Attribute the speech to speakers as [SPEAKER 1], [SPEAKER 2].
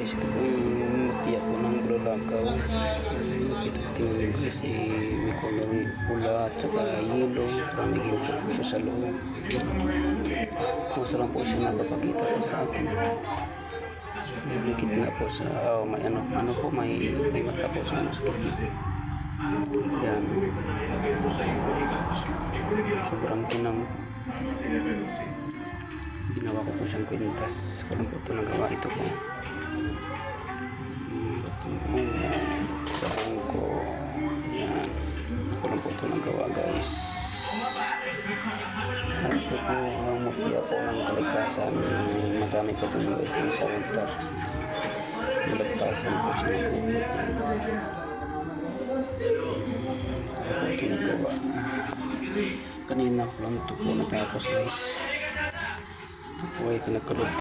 [SPEAKER 1] guys, ito po yung tiyak po ng bululakaw. Ito tingnan nyo guys, may color pula at saka yellow. Parang may ginto po siya sa loob. Kumusta lang po siya napapakita po sa akin. May gitna po sa, may ano po, may mata po sa sakit. Yan. Sobrang kinang. Ginawa ko po siyang kwintas. Kung po ito nagawa ito po. Saan ko. Yan. Kung po ito nagawa guys. At ito po ang mutya po ng kalikasan. Madami po ito nagawa ito sa altar. Malagpasan po siya ng COVID. Ito nagawa. Kanina ko lang ito po natapos guys. Ito po ay pinagkalog.